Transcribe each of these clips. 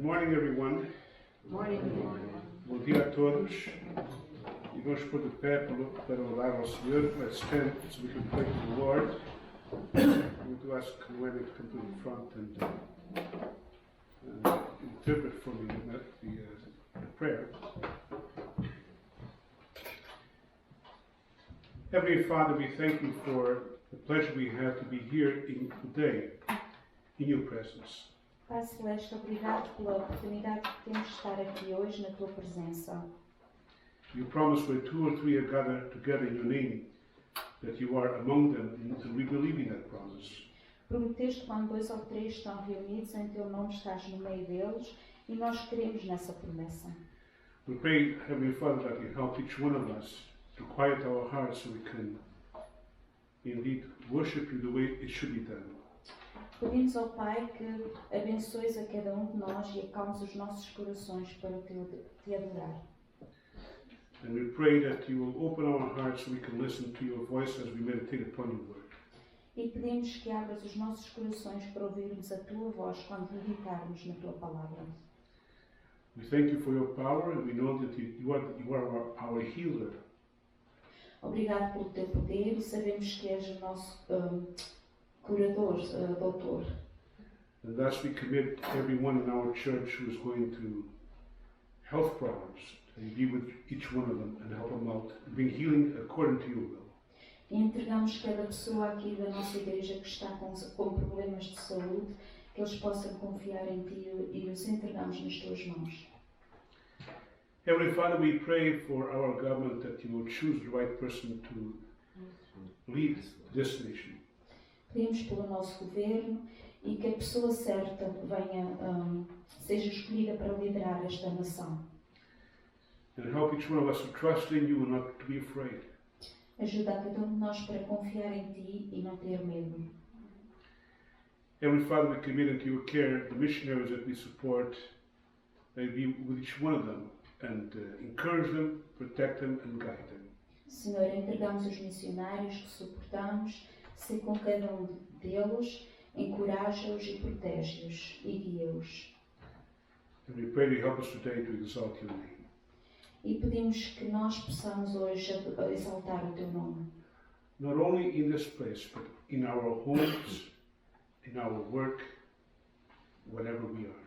morning, everyone. Morning. Bom dia a todos. E vamos pôr de pé para orar ao Senhor. Let's stand so we can pray to the Lord. I'm going to ask Noemi to come to the front and interpret for me the prayer. Heavenly Father, we thank you for the pleasure we have to be here today in your presence. Pai Celeste, obrigado pela oportunidade que temos de estar aqui hoje na tua presença. You promise where two or three are gathered together in your name, that you are among them, and we believe in that promise. Prometeste quando 2 ou 3 estão reunidos em teu nome estás no meio deles e nós cremos nessa promessa. We pray, Heavenly Father, that you help each one of us to quiet our hearts so we can indeed worship you the way it should be done. Pedimos ao Pai que abençoes a cada um de nós e acalmes os nossos corações para te adorar. And we pray that you will open our hearts so we can listen to your voice as we meditate upon your word. E pedimos que abras os nossos corações para ouvirmos a tua voz quando meditarmos na tua palavra. We thank you for your power and we know that you are our healer. Obrigado pelo teu poder e sabemos que és o nosso curador, doutor. And thus we commit everyone in our church who is going through health problems, and be with each one of them and help them out, and bring healing according to your will. E entregamos cada pessoa aqui da nossa igreja que está com problemas de saúde, que eles possam confiar em ti e os entregamos nas tuas mãos. Heavenly Father, we pray for our government that you will choose the right person to lead this nation. Pedimos pelo nosso governo e que a pessoa certa seja escolhida para liderar esta nação. And help each one of us to trust in you and not to be afraid. Ajuda a cada um de nós para confiar em ti e não ter medo. Heavenly Father, we commit into your care the missionaries that we support, that be with each one of them and encourage them, protect them and guide them. Senhor, entregamos os missionários que suportamos, se com cada um deles, encoraja-os e protege-os e guia-os. And we pray to help us today to exalt your name. E pedimos que nós possamos hoje exaltar o teu nome. Not only in this place, but in our homes, in our work, wherever we are.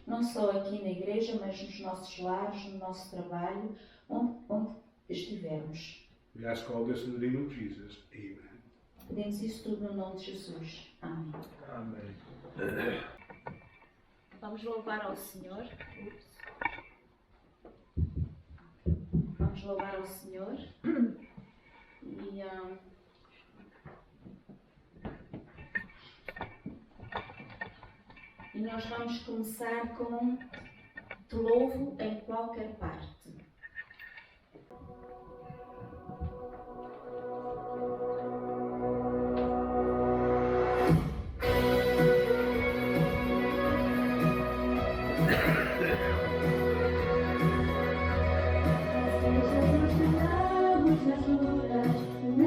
Não só aqui na igreja, mas nos nossos lares, no nosso trabalho, onde estivermos. We ask all this in the name of Jesus. Amen. Pedimos isso tudo no nome de Jesus. Amém. Amen. Vamos louvar ao Senhor. Vamos louvar ao Senhor. E nós vamos começar com Te louvo em qualquer parte.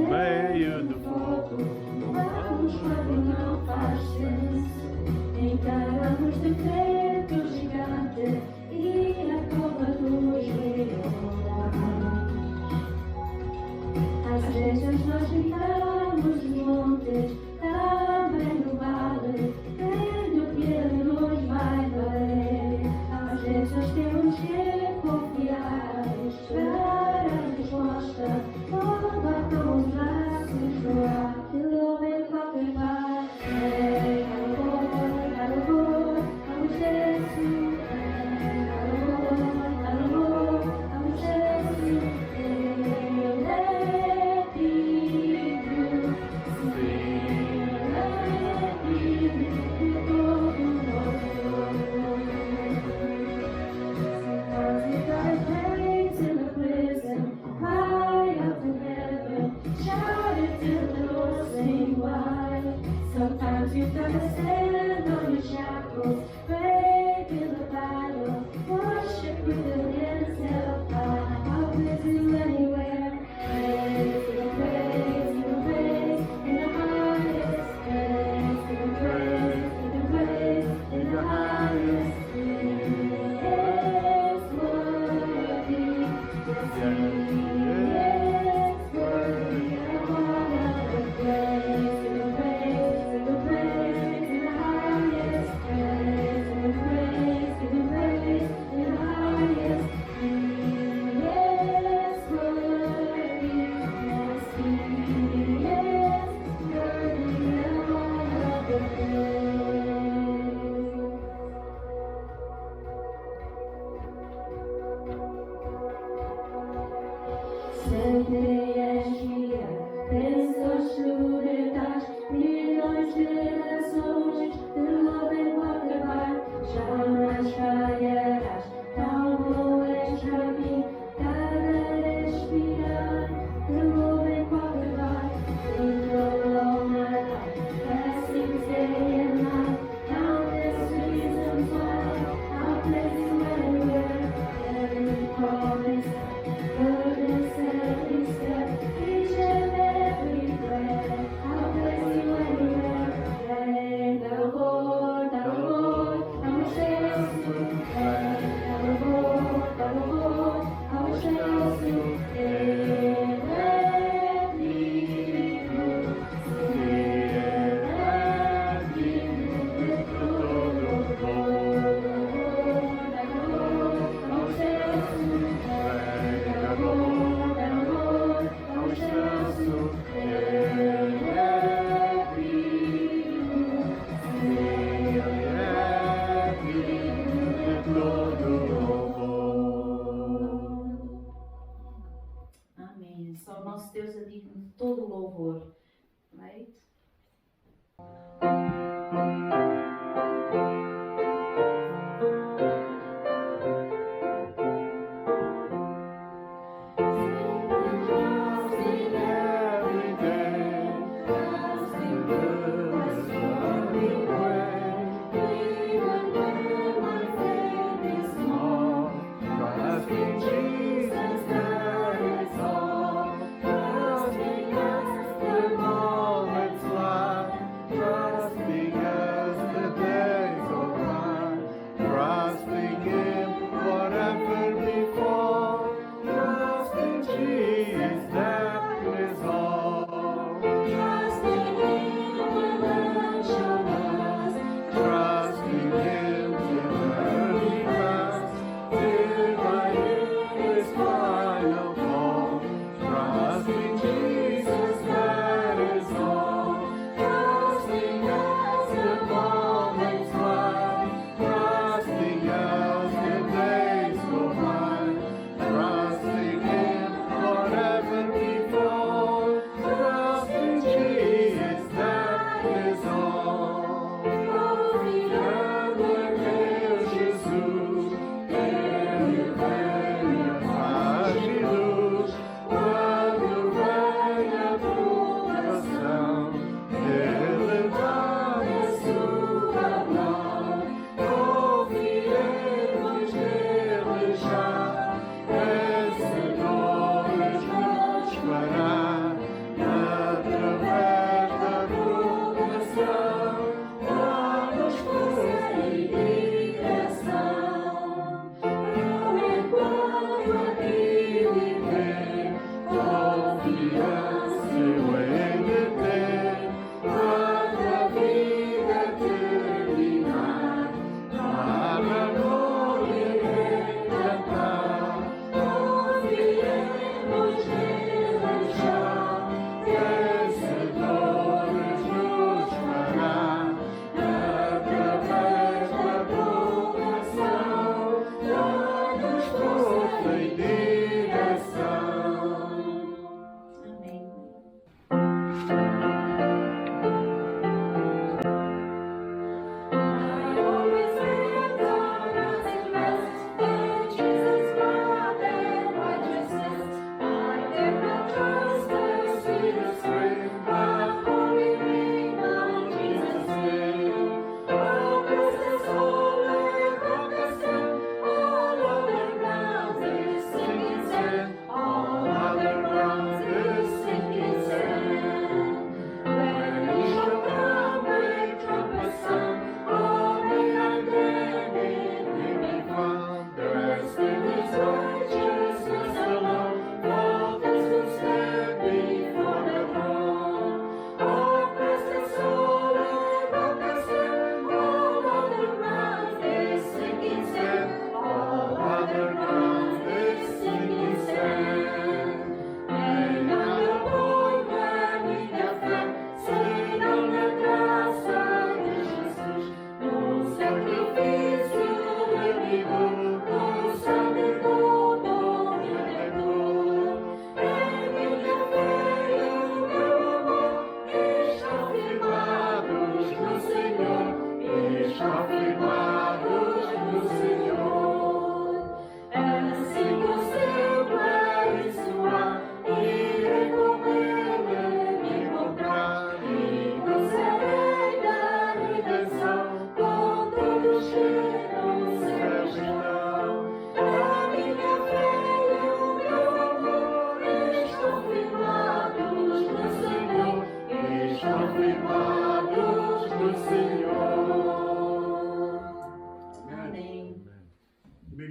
Meio do fogo, vamos quando não faz senso. Encaramos de frente o gigante e a cova dos leões. Às vezes nós gritamos nos montes, também no vale, vendo que ele nos vai valer. Às vezes temos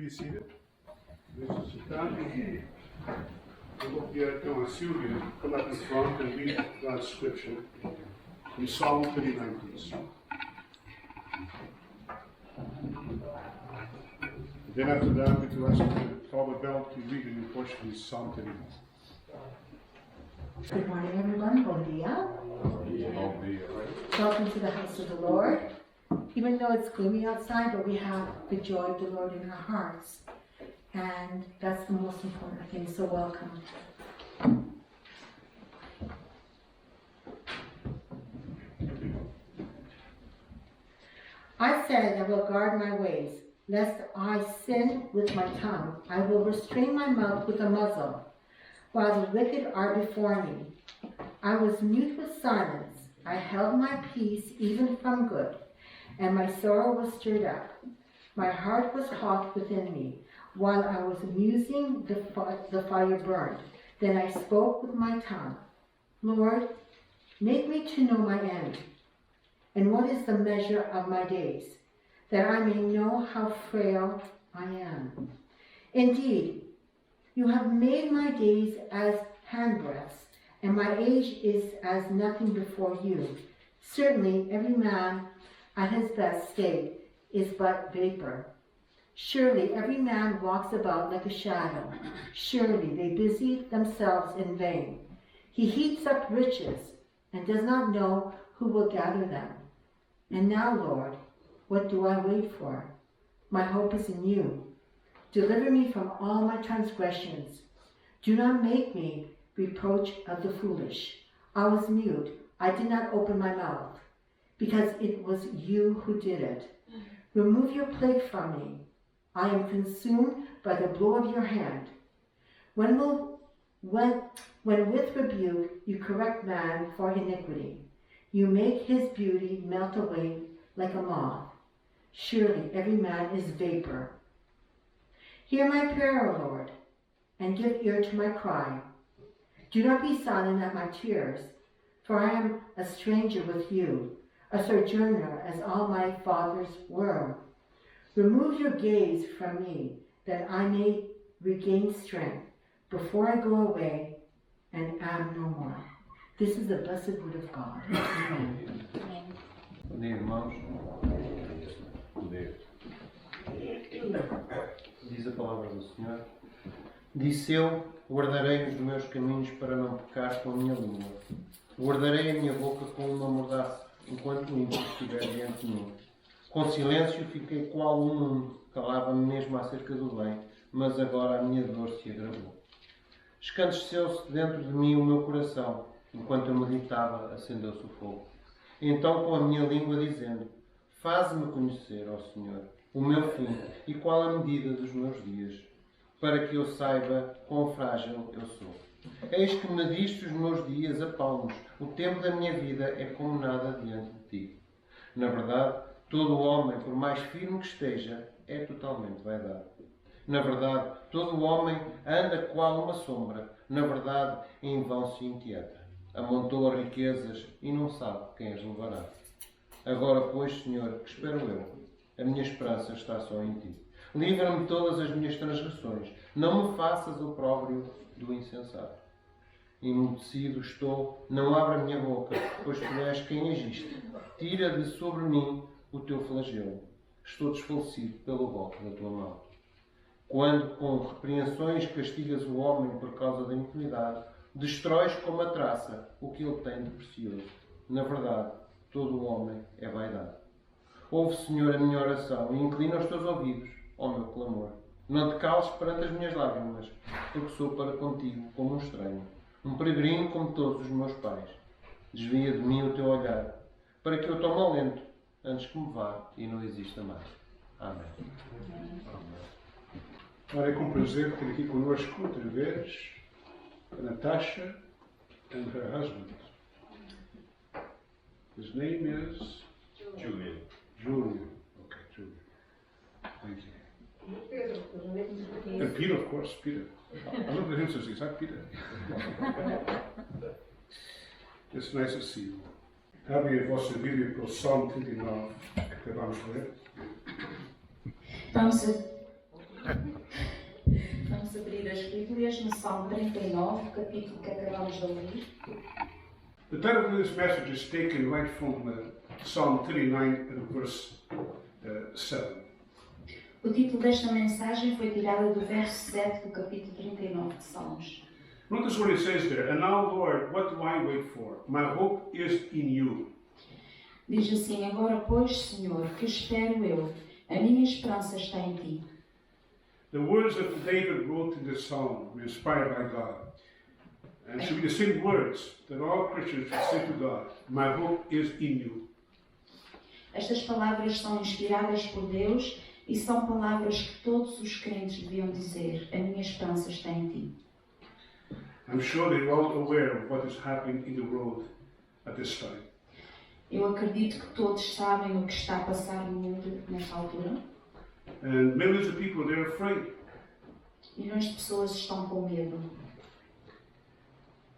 be seated. Deixa sentar. Eu vou pedir então a Silvia to come up in front and read God's scripture from Psalm 39, please. Then after that, I'm going to ask Father Bell to read in Portuguese Psalm 39. Good morning, everyone. Bom dia. Welcome to the house of the Lord. Even though it's gloomy outside, but we have the joy of the Lord in our hearts. And that's the most important thing, so welcome. I said, I will guard my ways, lest I sin with my tongue. I will restrain my mouth with a muzzle, while the wicked are before me. I was mute with silence. I held my peace even from good, and my sorrow was stirred up. My heart was hot within me. While I was musing, the fire burned. Then I spoke with my tongue. Lord, make me to know my end, and what is the measure of my days, that I may know how frail I am. Indeed, you have made my days as handbreadths, and my age is as nothing before you. Certainly every man at his best state is but vapor. Surely every man walks about like a shadow. Surely they busy themselves in vain. He heaps up riches and does not know who will gather them. And now, Lord, what do I wait for? My hope is in you. Deliver me from all my transgressions. Do not make me reproach of the foolish. I was mute. I did not open my mouth, because it was you who did it. Remove your plague from me. I am consumed by the blow of your hand. When with rebuke you correct man for iniquity, you make his beauty melt away like a moth. Surely every man is vapor. Hear my prayer, O Lord, and give ear to my cry. Do not be silent at my tears, for I am a stranger with you, a sojourner as all my fathers were. Remove your gaze from me, that I may regain strength before I go away and am no more. This is the blessed word of God. Amen. Bom dia, irmãos. Diz a palavra do Senhor. Disse eu, guardarei os meus caminhos para não pecar com a minha língua. Guardarei a minha boca com uma mordaça, enquanto o ímpio estiver diante de mim. Com silêncio fiquei qual um mundo, calava-me mesmo acerca do bem, mas agora a minha dor se agravou. Escandeceu-se dentro de mim o meu coração, enquanto eu meditava, acendeu-se o fogo. Então com a minha língua dizendo, faze-me conhecer, ó Senhor, o meu fim e qual a medida dos meus dias, para que eu saiba quão frágil eu sou. Eis que mediste os meus dias a palmos, o tempo da minha vida é como nada diante de ti. Na verdade, todo homem, por mais firme que esteja, é totalmente vaidade. Na verdade, todo homem anda qual uma sombra. Na verdade, em vão se inquieta. Amontoa riquezas e não sabe quem as levará. Agora, pois, Senhor, que espero eu? A minha esperança está só em ti. Livra-me de todas as minhas transgressões. Não me faças o opróbrio do insensato. Emudecido estou, não abra a minha boca, pois tu és quem agiste. Tira de sobre mim o teu flagelo. Estou desfalecido pelo golpe da tua mão. Quando com repreensões castigas o homem por causa da iniquidade, destróis como a traça o que ele tem de precioso. Na verdade, todo o homem é vaidade. Ouve, Senhor, a minha oração e inclina os teus ouvidos ao meu clamor. Não te cales perante as minhas lágrimas, porque sou para contigo como um estranho, um peregrino como todos os meus pais. Desvia de mim o teu olhar, para que eu tome alento antes que me vá e não exista mais. Amém. Ora, é com prazer ter aqui conosco outra vez a Natasha and her husband. His name is Julian. Julian. Okay, Julian. Thank you. And Peter, of course, Peter. I look at him and says, is that Peter? It's nice to see you. Abre a vossa Bíblia para o Salmo 39, que acabamos de ler. Vamos vez no Salmo 39, capítulo que acabamos de ouvir. The title of this message is taken right from Psalm 39 and verse 7. O título desta mensagem foi tirado do verso 7 do capítulo 39 de Salmos. Notice what it says there. And now, Lord, what do I wait for? My hope is in you. Diz assim: agora, pois, Senhor, que espero eu? A minha esperança está em ti. The words that David wrote in this psalm were inspired by God. And should be the same words that all Christians should say to God. My hope is in you. Estas palavras são inspiradas por Deus e são palavras que todos os crentes deviam dizer: a minha esperança está em ti. I'm sure that you're all aware of what is happening in the world at this time. Eu acredito que todos sabem o que está a passar no mundo nesta altura. And millions of people, they're afraid. Milhões de pessoas estão com medo.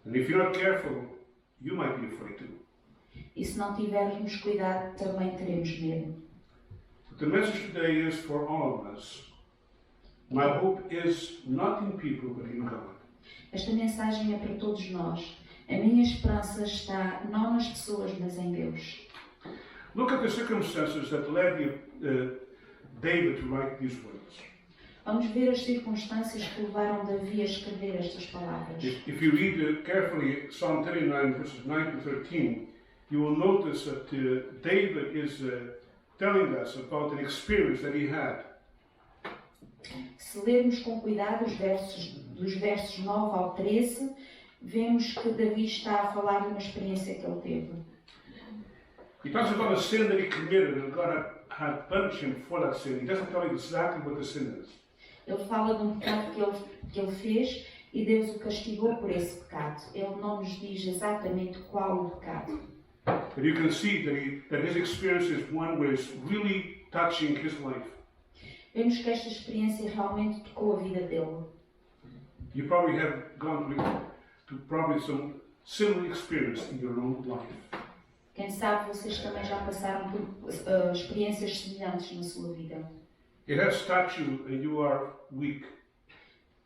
And if you're not careful, you might be afraid too. E se não tivermos cuidado, também teremos medo. But the message today is for all of us. My hope is not in people, but in God. Esta mensagem é para todos nós. A minha esperança está não nas pessoas, mas em Deus. Look at the circumstances that led David to write these words. Vamos ver as circunstâncias que levaram Davi a escrever estas palavras. If you read carefully Psalm 39, verses 9 to 13, you will notice that David is telling us about an experience that he had. Se lermos com cuidado dos versos 9 ao 13, vemos que Davi está a falar de uma experiência que ele teve. He talks about a sin that he committed and God had punished him for that sin. He doesn't tell you exactly what the sin is. Ele fala de um pecado que ele fez e Deus o castigou por esse pecado. Ele não nos diz exatamente qual o pecado. But you can see that his experience is one where it's really touching his life. Vemos que esta experiência realmente tocou a vida dele. You probably have gone through probably some similar experience in your own life. Quem sabe vocês também já passaram por experiências semelhantes na sua vida. It has touched you and you are weak.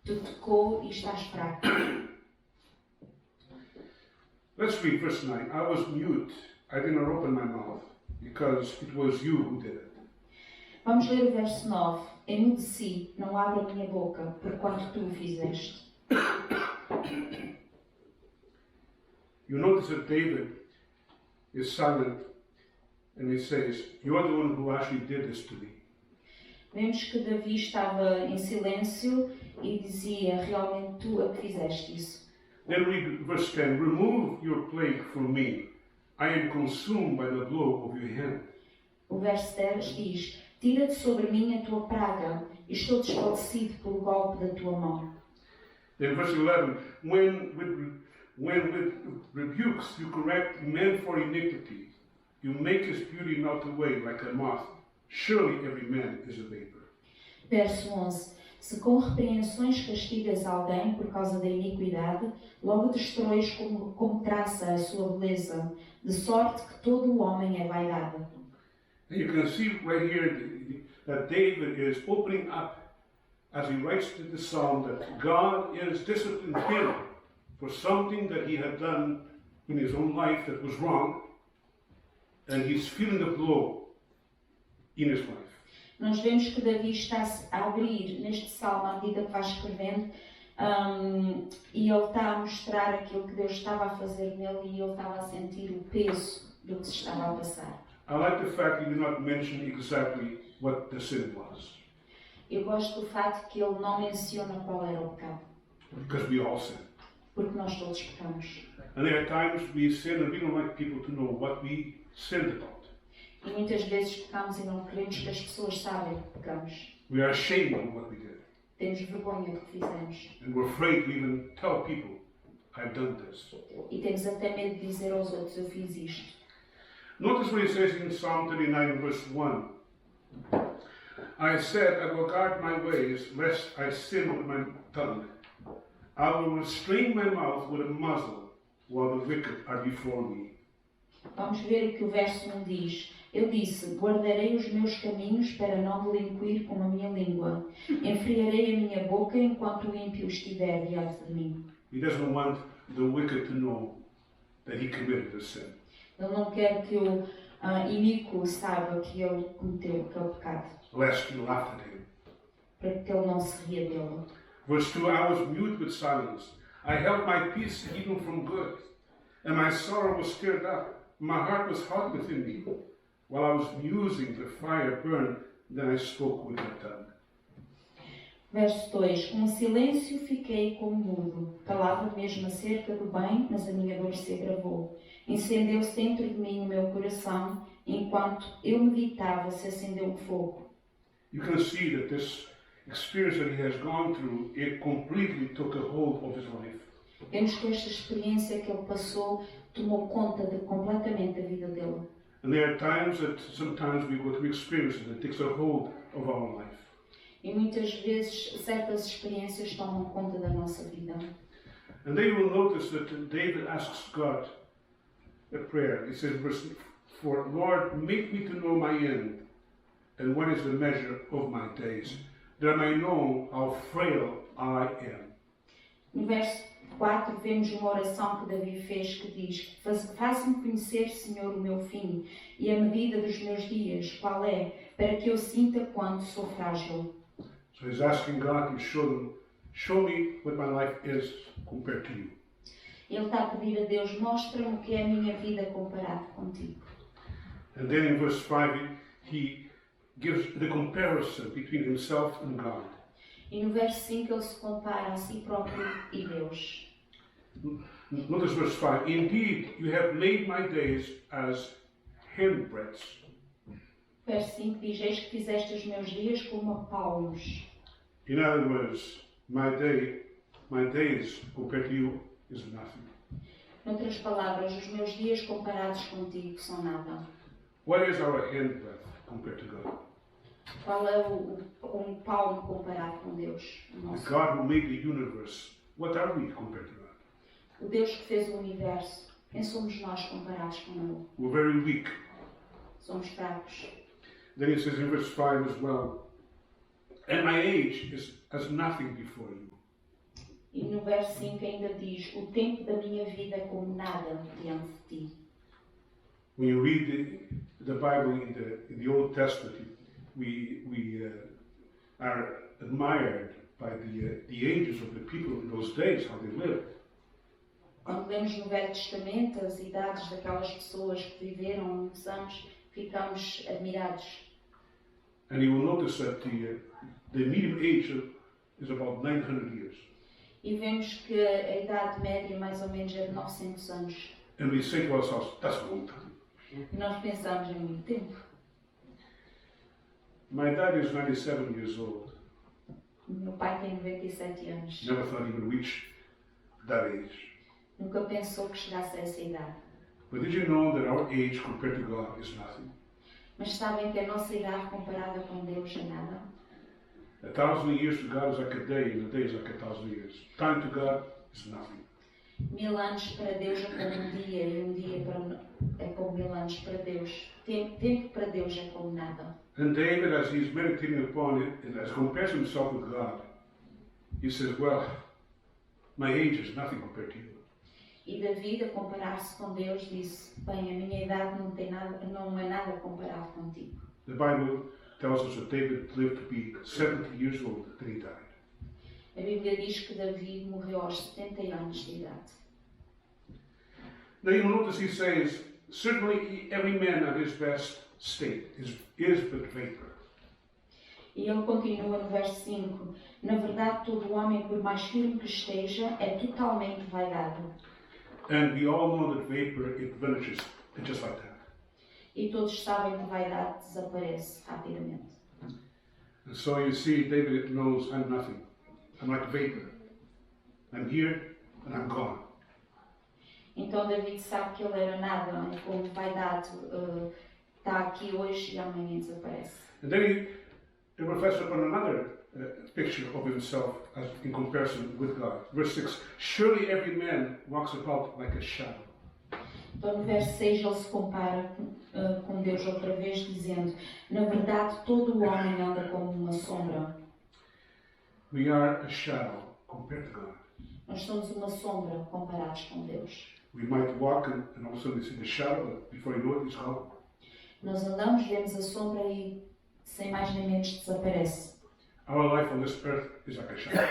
Te tocou e estás fraco. Let's read verse 9. I was mute. I did not open my mouth because it was you who did it. Vamos ler o verso 9. Emudeci, não abro a minha boca, porquanto tu o fizeste. You notice that David is silent and he says, you are the one who actually did this to me. Vemos que Davi estava em silêncio e dizia: realmente tu a que fizeste isso. Then read verse 10. Remove your plague from me. I am consumed by the blow of your hand. O verso 10 diz: tira de sobre mim a tua praga, e estou desfalecido pelo golpe da tua mão. Then verse 11. When with rebukes you correct men for iniquity, you make his beauty melt away like a moth. Surely every man is a vapor. Verso 11. Se com repreensões castigas alguém por causa da iniquidade, logo destróis como traça a sua beleza, de sorte que todo o homem é vaidade. And you can see right here that David is opening up as he writes the psalm that God is disciplining him for something that he had done in his own life that was wrong, and he's feeling the blow in his life. Nós vemos que Davi está-se a abrir neste salmo à medida que vai escrevendo e ele está a mostrar aquilo que Deus estava a fazer nele e ele estava a sentir o peso do que se estava a passar. I like the fact he did not mention exactly what the sin was, Eu gosto do facto que ele não menciona qual era o pecado, because we all sin. porque nós todos pecamos. And there are times we sin and we don't like people to know what we sinned about. E muitas vezes pecamos e não queremos que as pessoas saibam que pecamos. We are ashamed of what we did, Temos vergonha do que fizemos. and we're afraid to even tell people, I've done this. E temos até medo de dizer aos outros: eu fiz isto. Notice what he says in Psalm 39, verse 1. I said, I will guard my ways, lest I sin with my tongue. I will restrain my mouth with a muzzle, while the wicked are before me. Vamos ver o que o verso 1 diz. Eu disse: guardarei os meus caminhos para não delinquir com a minha língua. Enfriarei a minha boca enquanto o ímpio estiver diante de mim. He doesn't want the wicked to know that he committed a sin. Ele não quer que o iníquo saiba que ele cometeu aquele pecado, Lest he laughed at him. para que ele não se ria dele. Verse 2, I was mute with silence. I held my peace even from good. And my sorrow was stirred up. My heart was hot within me. While I was musing, the fire burned. Then I spoke with my tongue. Verso 2. Com silêncio fiquei como mudo. Calava mesmo acerca do bem, mas a minha dor se agravou. Incendeu-se dentro de mim o meu coração. Enquanto eu meditava, se acendeu um fogo. You can see that this experience that he has gone through, it completely took a hold of his life. Vemos que esta experiência que ele passou tomou conta completamente da vida dele. And there are times that sometimes we go through experiences that takes a hold of our life. E muitas vezes certas experiências tomam conta da nossa vida. And then you will notice that David asks God a prayer. He says, verse 4, Lord, make me to know my end, and what is the measure of my days, that I may know how frail I am. No verso 4 vemos uma oração que Davi fez que diz: Faça-me conhecer, Senhor, o meu fim e a medida dos meus dias, qual é, para que eu sinta quanto sou frágil. So he's asking God to show me what my life is compared to you. Ele está a pedir a Deus: mostra-me o que é a minha vida comparado contigo. And then in verse 5, he gives the comparison between himself and God. E no verso 5 ele se compara a si próprio e Deus. Notice verse 5. Indeed, you have made my days as handbreadths. Verso 5 diz: Eis que fizeste os meus dias como a palmos. In other words, my days compared to you is nothing. Noutras palavras, os meus dias comparados contigo são nada. What is our handbreadth compared to God? Qual é um palmo comparado com Deus? O The nosso. God who made the universe, what are we compared to God? O Deus que fez o universo, quem somos nós comparados com Ele? We're very weak. Somos fracos. Then he says in verse 5 as well, and my age is as nothing before you. E no verso 5 ainda diz: O tempo da minha vida é como nada diante de ti. When you read the Bible in the Old Testament, we are admired by the ages of the people in those days, how they lived. Quando lemos no Velho Testamento as idades daquelas pessoas que viveram há muitos anos, ficamos admirados. And you will notice that the median age is about 900 years. E vemos que a idade média mais ou menos é de 900 anos. And we say to ourselves, that's a long time. E nós pensamos em muito tempo. My dad is 97 years old. O meu pai tem 97 anos. Never thought he would reach that age. Nunca pensou que chegasse a essa idade. But did you know that our age compared to God is nothing? Mas sabem que a nossa idade comparada com Deus é nada? 1,000 years to God is like a day, and a day is like 1,000 years. Time to God is nothing. 1000 anos para Deus é como um dia, e um dia é como 1000 anos para Deus. Tempo para Deus é como nada. And David, as he's meditating upon it, and as compares himself with God, he says, well, my age is nothing compared to you. E David, a comparar-se com Deus, disse: Bem, a minha idade não é nada comparado contigo. The Bible tells us that David lived to be 70 years old when he died. A Bíblia diz que David morreu aos 70 anos de idade. Now you notice he says, certainly every man at his best state is but vapor. E ele continua no verso 5: Na verdade, todo homem, por mais firme que esteja, é totalmente vaidade. And we all know that vapor, it vanishes just like that. E todos sabem que vaidade desaparece rapidamente. And so you see, David knows I'm nothing. I'm like vapor. I'm here and I'm gone. Então David sabe que ele era nada, e como vaidade está aqui hoje e amanhã desaparece. And then he reflects upon another picture of himself as in comparison with God. Verse 6, surely every man walks about like a shadow. Então no verso 6 ele se compara com Deus outra vez, dizendo: na verdade todo o homem anda como uma sombra. We are a shadow compared to God. Nós somos uma sombra comparados com Deus. We might walk and all of a sudden we see the shadow, but before you know it, it's gone. Nós andamos, vemos a sombra e sem mais nem menos desaparece. Our life on this earth is like a shadow.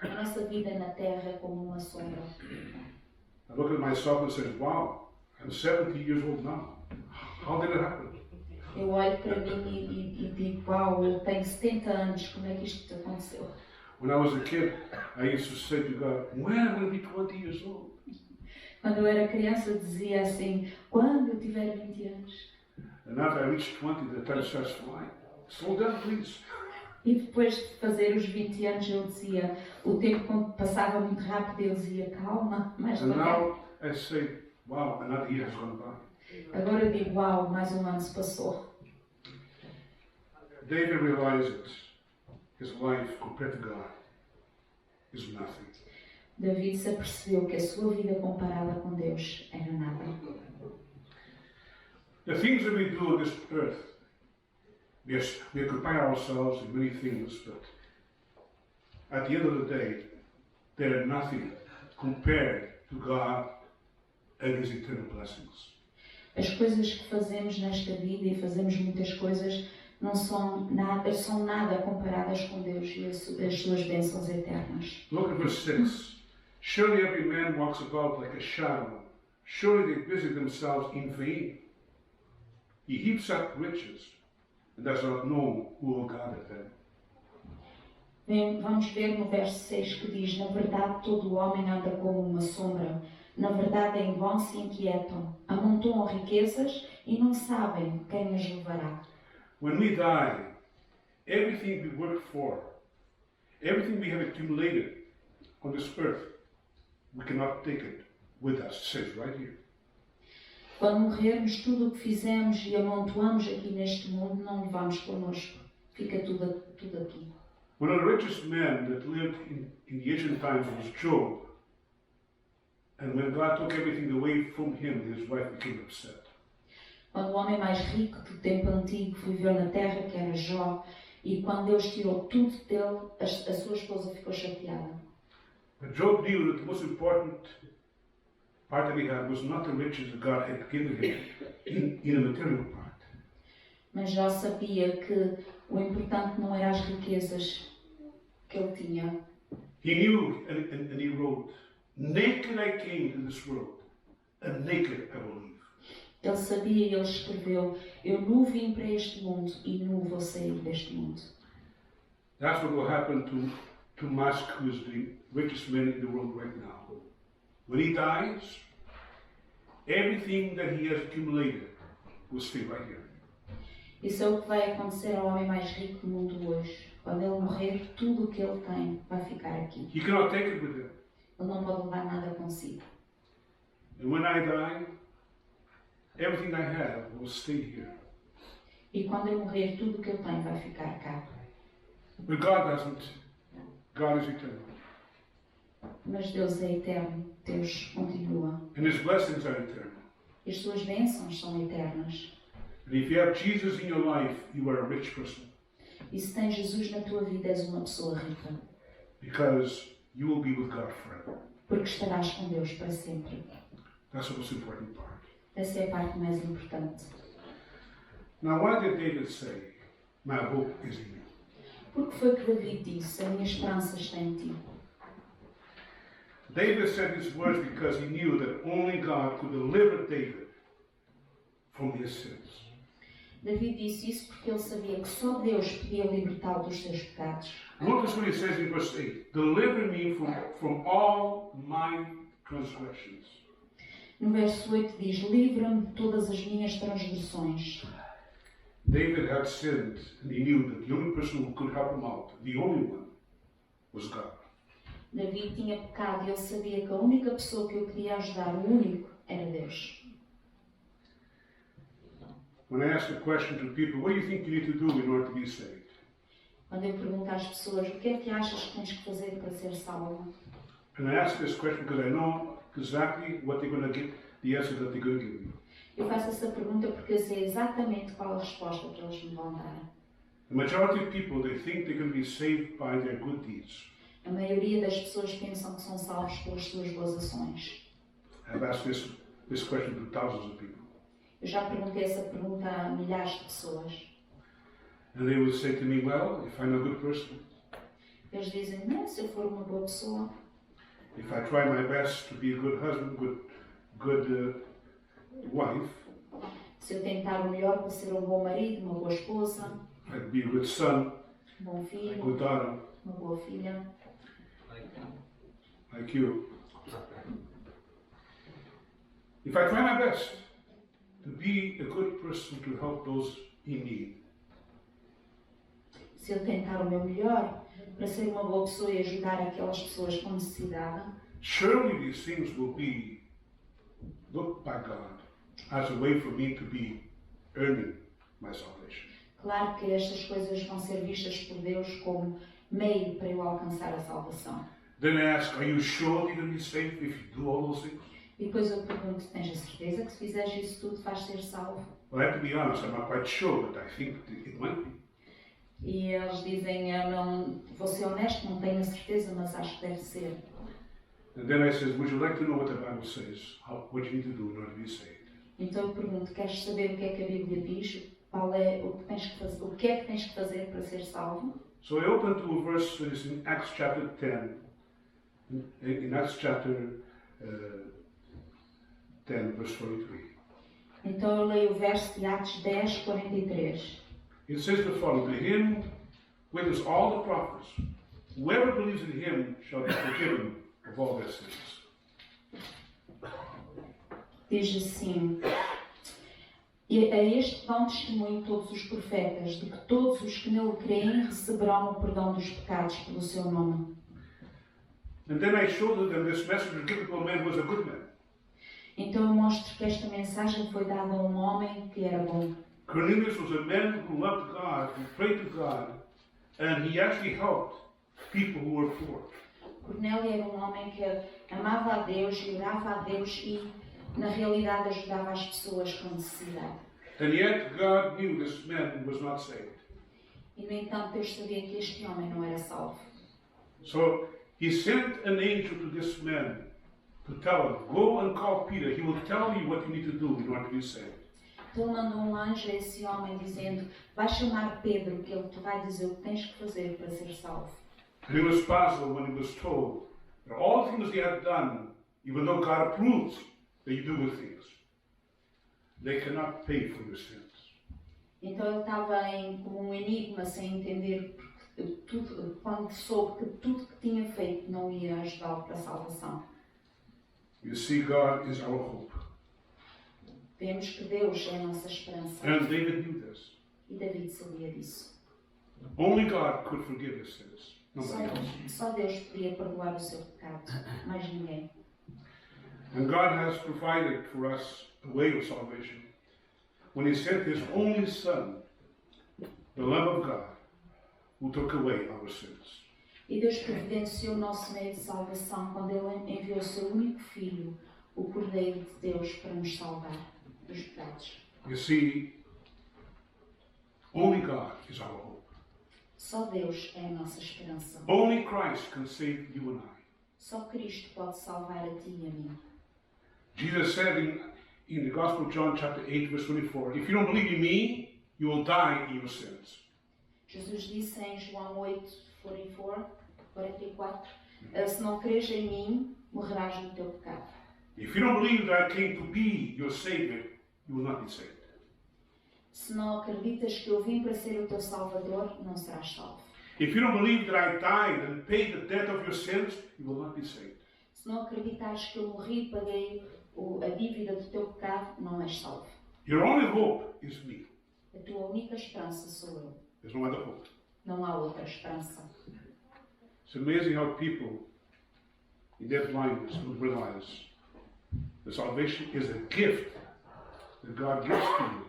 A nossa vida na terra é como uma sombra. I look at myself and say, wow, I'm 70 years old now. How did it happen? Eu olho para mim e digo: uau, eu tenho 70 anos, como é que isto aconteceu? When I was a kid, I used to say to God, when am I going to be 20 years old? Quando eu era criança eu dizia assim: quando eu tiver 20 anos. And after I reach 20, the time starts flying. Slow down, please. E depois de fazer os 20 anos eu dizia, o tempo passava muito rápido e eu dizia: calma, mais And devagar. now I say, wow, another year has gone by. Agora eu digo: uau, mais um ano se passou. David realized his life compared to God is nothing. David se apercebeu que a sua vida comparada com Deus era nada. The things that we do on this earth, yes, we occupy ourselves in many things, but at the end of the day, they're nothing compared to God and His eternal blessings. As coisas que fazemos nesta vida, e fazemos muitas coisas, não são nada comparadas com Deus e as suas bênçãos eternas. Look at verse 6. Surely every man walks about like a shadow. Surely they busy themselves in vain. He heaps up riches and does not know who will gather them. Vamos ver no verso 6 que diz: na verdade todo o homem anda como uma sombra. Na verdade em vão se inquietam, amontoam riquezas e não sabem quem as levará. When we die, everything we work for, everything we have accumulated on this earth, we cannot take it with us. It says right here. Quando morrermos, tudo o que fizemos e amontoamos aqui neste mundo não levamos connosco. Fica tudo aqui. One of the richest men that lived in the ancient times was Job. And when God took everything away from him, his wife became upset. Quando o homem mais rico do tempo antigo viveu na terra, que era Jó, e quando Deus tirou tudo dele, a sua esposa ficou chateada. But Job knew that the most important part that he had was not the riches that God had given him in a material part. Mas Jó sabia que o importante não eram as riquezas que ele tinha. He knew and he wrote, naked I came to this world, and naked I will leave. Ele sabia e ele escreveu: eu nu vim para este mundo e nu vou sair deste mundo. That's what will happen to Musk, who is the richest man in the world right now. When he dies, everything that he has accumulated will stay right here. Isso é o que vai acontecer ao homem mais rico do mundo hoje. Quando ele morrer, tudo o que ele tem vai ficar aqui. He cannot take it with him. Ele não pode levar nada consigo. And when I die, everything I have will stay here. E quando eu morrer, tudo o que eu tenho vai ficar cá. But God doesn't. God is eternal. Mas Deus é eterno. Deus continua. And His blessings are eternal. E as suas bênçãos são eternas. And if you have Jesus in your life, you are a rich person. E se tens Jesus na tua vida, és uma pessoa rica. Because you will be with God forever. Porque estarás com Deus para sempre. That's the most important part. Essa é a parte mais importante. Now, why did David say, my hope is in you? Porque foi que David disse: a minha esperança está em ti. David said these words because he knew that only God could deliver David from his sins. David disse isso porque ele sabia que só Deus podia libertá-lo dos seus pecados. Notice what he says in verse 8. Deliver me from all my transgressions. No verso 8 diz: livra-me de todas as minhas transgressões. David had sinned and he knew that the only person who could help him out, the only one, was God. David tinha pecado e ele sabia que a única pessoa que o podia ajudar, o único, era Deus. When I ask a question to people, what do you think you need to do in order to be saved? Quando eu pergunto às pessoas: o que é que achas que tens que fazer para ser salvo? And I ask this question because I know exactly what they're going to get. the answer that they're going to give me. Eu faço essa pergunta porque eu sei exatamente qual a resposta que eles me vão dar. The majority of people, they think they can be saved by their good deeds. A maioria das pessoas pensam que são salvos pelas suas boas ações. I've asked this question to thousands of people. Eu já perguntei essa pergunta a milhares de pessoas. And they would say to me, well, if I'm a good person, Eles dizem, não, se eu for uma boa pessoa, if I try my best to be a good husband, good wife, se eu tentar o melhor para ser um bom marido, uma boa esposa, I'd be a good son, um bom a filho, good daughter, uma boa filha. like you. If I try my best to be a good person to help those in need, Se eu tentar o meu melhor para ser uma boa pessoa e ajudar aquelas pessoas com necessidade, surely these things will be looked by God as a way for me to be earning my salvation. claro que estas coisas vão ser vistas por Deus como meio para eu alcançar a salvação. Then I ask, are you sure you're going to be saved if you do all those things? E depois eu pergunto, tens a certeza que se fizeres isso tudo vais ser salvo? Well, I have to be honest, I'm not quite sure, but I think it might be. E eles dizem, eu não, vou ser honesto, não tenho a certeza, mas acho que deve ser. And then I says, would you like to know what the Bible says? What you need to do in order to be saved? Então eu pergunto, queres saber o que é que a Bíblia diz? Qual é o que tens que fazer, o que é que tens que fazer para ser salvo? So I open to a verse that is in Acts chapter 10. In Acts chapter 10, verse 43. Então eu leio o verso de Atos 10, 43. It says the following, to him witness all the prophets, whoever believes in him shall be forgiven of all their sins. Diz assim, e a este dão testemunho todos os profetas, de que todos os que nele creem receberão o perdão dos pecados pelo seu nome. And then I show them this message was given to a man who was a good man. Então eu mostro que esta mensagem foi dada a um homem que era bom. Cornelius was a man who loved God, who prayed to God, and he actually helped people who were poor. Cornélio era um homem que amava a Deus e orava a Deus e, na realidade, ajudava as pessoas com necessidade. And yet God knew this man was not saved. E, no entanto, Deus sabia que este homem não era salvo. So he sent an angel to this man to tell him, go and call Peter. He will tell you what you need to do in order to be saved. Então ele mandou um anjo a esse homem dizendo, vai chamar Pedro, que ele te vai dizer o que tens que fazer para ser salvo. And he was puzzled when he was told that all the things he had done, even though God approves that you do good things, they cannot pay for your sins. Então ele estava como um enigma, sem entender, porque tudo, quando soube que tudo que tinha feito não ia ajudá-lo para a salvação. You see, God is our hope. Vemos que Deus é a nossa esperança. And David knew this. E David sabia disso. Only God could forgive his sins. Nobody else. Só Deus podia perdoar o seu pecado, mais ninguém. And God has provided for us a way of salvation when he sent his only Son, the Lamb of God, who took away our sins. E Deus providenciou o nosso meio de salvação quando Ele enviou o seu único Filho, o Cordeiro de Deus, para nos salvar dos pecados. You see, only God is our hope. Só Deus é a nossa esperança. Only Christ can save you and I. Só Cristo pode salvar a ti e a mim. Jesus said in the Gospel of John chapter 8 verse 24, if you don't believe in me, you will die in your sins. Jesus disse em João 8, 44, se não creres em mim, morrerás no teu pecado. If you don't believe that I came to be your Savior, you will not be saved. Se não acreditas que eu vim para ser o teu Salvador, não serás salvo. If you don't believe that I died and paid the debt of your sins, you will not be saved. Se não acreditares que eu morri e paguei a dívida do teu pecado, não és salvo. Your only hope is me. A tua única esperança sou eu. There's no other hope. Não há outra esperança. It's amazing how people, in their blindness, don't realize that salvation is a gift that God gives to you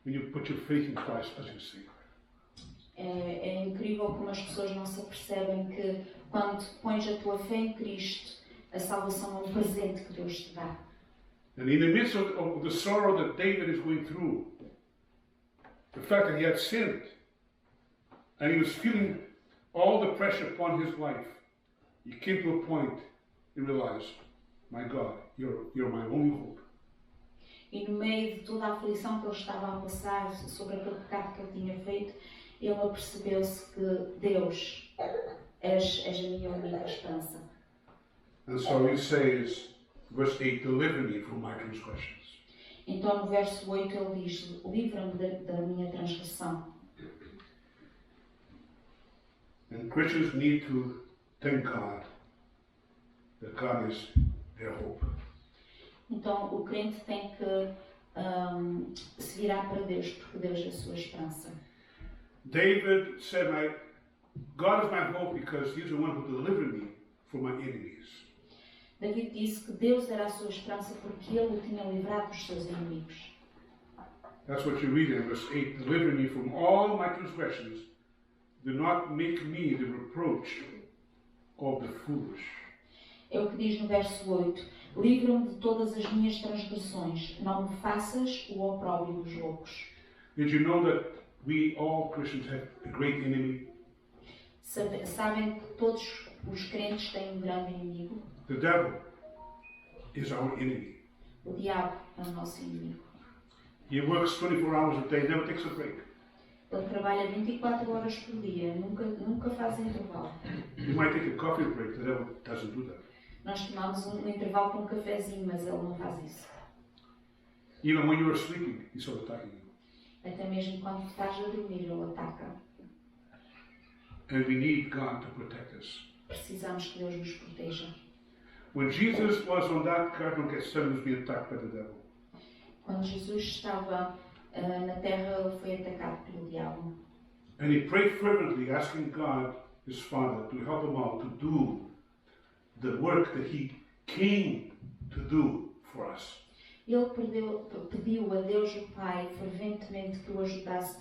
when you put your faith in Christ as your Savior. É incrível como as pessoas não se apercebem que quando pões a tua fé em Cristo, a salvação é um presente que Deus te dá. And in the midst of the sorrow that David is going through, the fact that he had sinned, and he was feeling all the pressure upon his life, he came to a point and realized, my God, you're my only hope. E no meio de toda a aflição que ele estava a passar sobre aquele pecado que ele tinha feito, ele apercebeu-se que Deus és a minha única esperança. And so he says, verse 8, deliver me from my transgressions. Então no verso 8 ele diz, livra-me da minha transgressão. And Christians need to thank God that God is their hope. Então o crente tem que se virar para Deus, porque Deus é a sua esperança. David said, God is my hope because he's the one who delivered me from my enemies. David disse que Deus era a sua esperança porque ele o tinha livrado dos seus inimigos. That's what you read in verse 8. Deliver me from all my transgressions. Do not make me the reproach of the foolish. É o que diz no verso 8. Livra-me de todas as minhas transgressões. Não me faças o opróbrio dos loucos. Did you know that we all Christians have a great enemy? Sabem que todos os crentes têm um grande inimigo? The devil is our enemy. O diabo é o nosso inimigo. He works 24 hours a day, never takes a break. Ele trabalha 24 horas por dia, nunca faz intervalo. You might take a coffee break, the devil doesn't do that. Nós tomamos um intervalo com um cafezinho, mas ele não faz isso. Even when you are sleeping, he's still attacking you. Até mesmo quando estás a dormir, ele ataca. And we need God to protect us. Precisamos que Deus nos proteja. When Jesus was on that Garden of Gethsemane, he was being attacked by the devil. Quando Jesus estava na terra, ele foi atacado pelo diabo. And he prayed fervently, asking God, his Father, to help him out to do the work that he came to do for us. Ele pediu a Deus o Pai ferventemente que o ajudasse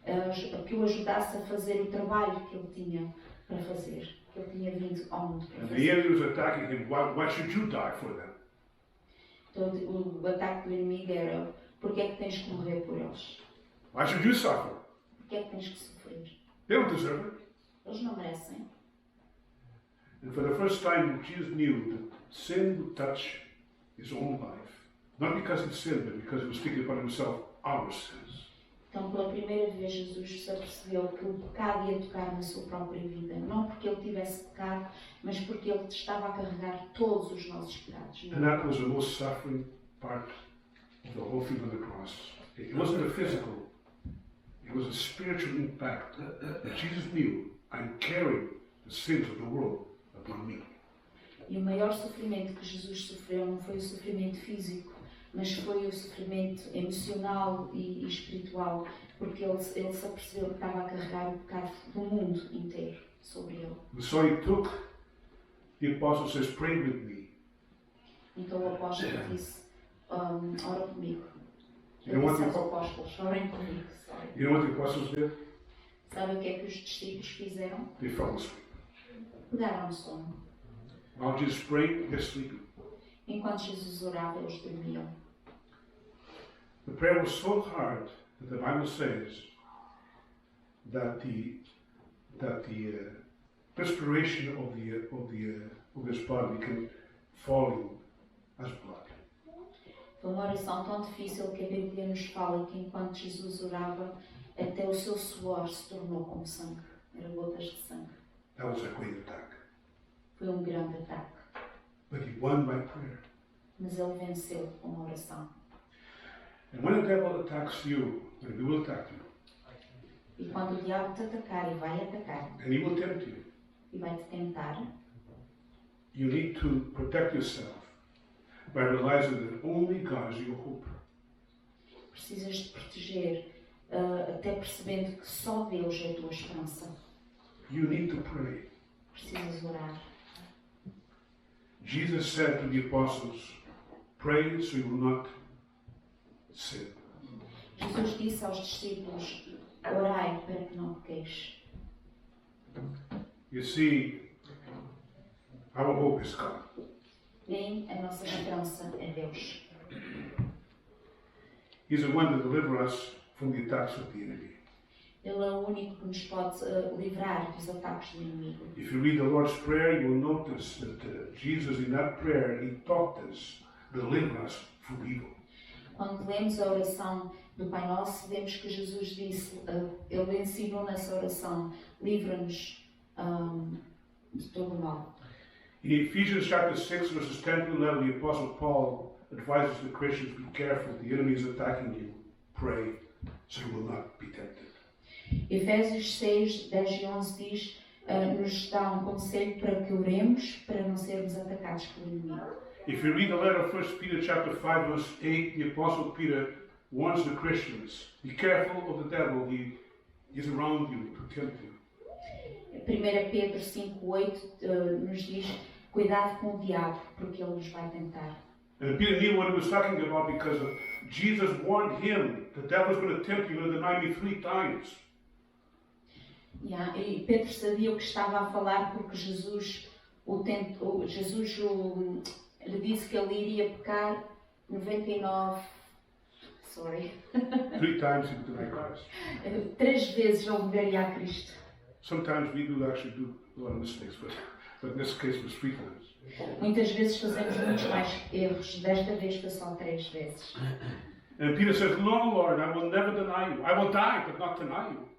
a fazer o trabalho que ele tinha para fazer, que ele tinha vindo ao mundo para And the fazer. enemy was attacking him. Why should you die for them? Então, o ataque do inimigo era: porque é que tens que morrer por eles? Why should you suffer? Porque é que tens que sofrer? They don't deserve it. Eles não merecem. And for the first time, Jesus knew that sin would touch his own life. Not because he sinned, but because he was thinking about himself, our sins. Então, pela primeira vez, Jesus se apercebeu que o pecado ia tocar na sua própria vida. Não porque ele tivesse pecado, mas porque ele estava a carregar todos os nossos pecados. And that was the most suffering part of the whole thing on the cross. It wasn't a physical, it was a spiritual impact. That Jesus knew, I'm carrying the sins of the world upon me. E o maior sofrimento que Jesus sofreu não foi o sofrimento físico, mas foi o sofrimento emocional e espiritual, porque ele se apercebeu que estava a carregar o pecado do mundo inteiro sobre ele. So he took, the apostle says, pray with me. Então o apóstolo disse, ora comigo. You Ele know disse what aos the, apóstolos, orem comigo. you know what the apostles did? Sabe o que é que os discípulos fizeram? They fell asleep. Pegaram no sono. While Jesus prayed, they're sleeping. Enquanto Jesus orava, eles dormiam. The prayer was so hard that the Bible says that the perspiration of his body became falling as blood. Foi uma oração tão difícil que a Bíblia nos fala que enquanto Jesus orava, até o seu suor se tornou como sangue. Eram gotas de sangue. That was a great attack. Foi um grande ataque. But he won by prayer. Mas ele venceu com uma oração. And when the devil attacks you, and he will attack you, E quando o diabo te atacar e vai atacar and he will tempt you, e vai te tentar, you need to protect yourself by realizing that only God is your hope. precisas te proteger, até percebendo que só Deus é a tua esperança. You need to pray. Precisas orar. Jesus said to the apostles, pray so you will not sin. Jesus disse aos discípulos, orai para que não pequeis. You see, our hope is God. Bem, a nossa esperança é Deus. He's the one to deliver us from the attacks of the enemy. Ele é o único que nos pode livrar dos ataques do inimigo. If you read the Lord's Prayer, you will notice that Jesus in that prayer, he taught us, deliver us from evil. Quando lemos a oração do Pai Nosso, vemos que Jesus disse, ele ensinou nessa oração, livra-nos de todo o mal. In Ephesians chapter 6, verses 10 to 11, the Apostle Paul advises the Christians, be careful, the enemy is attacking you. Pray, so you will not be tempted. Efésios 6, 10 e 11 diz, nos dá um conselho para que oremos, para não sermos atacados pelo inimigo. If you read the letter of 1 Peter chapter 5, verse 8, the Apostle Peter warns the Christians, be careful of the devil, he is around you to tempt you. 1 Pedro 5, 8 nos diz, cuidado com o diabo, porque ele nos vai tentar. And Peter knew what he was talking about because Jesus warned him, the devil's going to tempt you and deny me 3 times. Yeah, e Pedro sabia o que estava a falar porque Jesus lhe disse que ele iria pecar 3 times he would deny Christ. 3 vezes ele negaria a Cristo. Sometimes we do actually do a lot of mistakes, but in this case it was 3 times. Muitas vezes fazemos muitos mais erros, desta vez foi só 3 vezes. And Peter says, no, Lord, I will never deny you. I will die, but not deny you.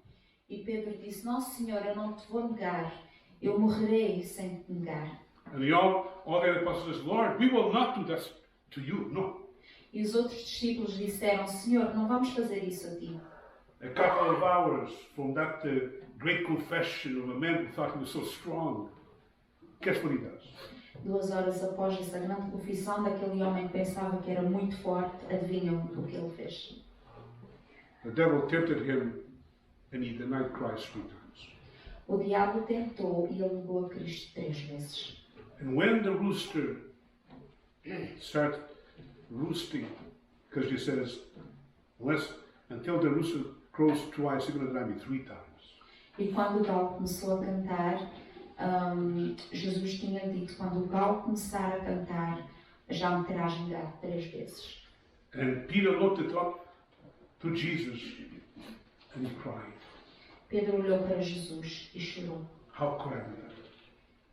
E Pedro disse, não Senhor, eu não te vou negar, eu morrerei sem te negar. And all the apostles says, Lord, we will not do this to you. No. E os outros discípulos disseram, Senhor, não vamos fazer isso a ti. A couple of hours from that great confession of a man who thought he was so strong, guess what he does? 2 horas após essa grande confissão daquele homem que pensava que era muito forte, adivinham o que ele fez? The devil tempted him and he denied Christ 3 times. O diabo tentou e ele negou a Cristo 3 vezes. And when the rooster started roosting, because he says, until the rooster crows twice, you're going to deny me 3 times. E quando o galo começou a cantar, Jesus tinha dito, quando o galo começar a cantar, já me terás negado 3 vezes. And Peter looked up to Jesus and he cried. Pedro olhou para Jesus e chorou. How could I do that?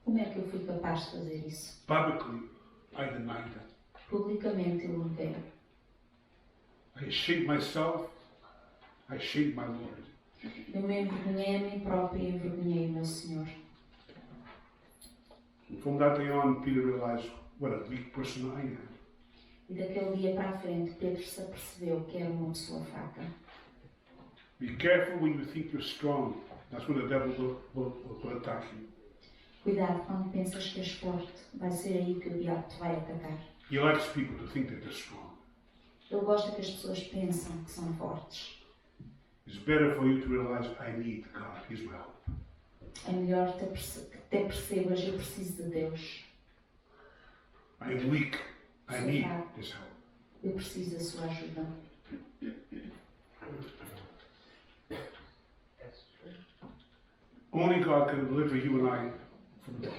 Como é que eu fui capaz de fazer isso? Publicly, I denied that. Publicamente eu neguei. I shamed myself. I shamed my Lord. Eu me envergonhei a mim próprio e envergonhei o meu Senhor. And from that day on, Peter realized what a weak person I am. E daquele dia para a frente, Pedro se apercebeu que era uma pessoa fraca. Be careful when you think you're strong. That's when the devil will attack you. Cuidado quando pensas que és forte, vai ser aí que o diabo te vai atacar. He likes people to think that they're strong. Ele gosta que as pessoas pensam que são fortes. It's better for you to realize I need God. He's my help. É melhor que até percebas, eu preciso de Deus. I am weak. I need His help. Eu preciso da sua ajuda. Only God can deliver you and I from death.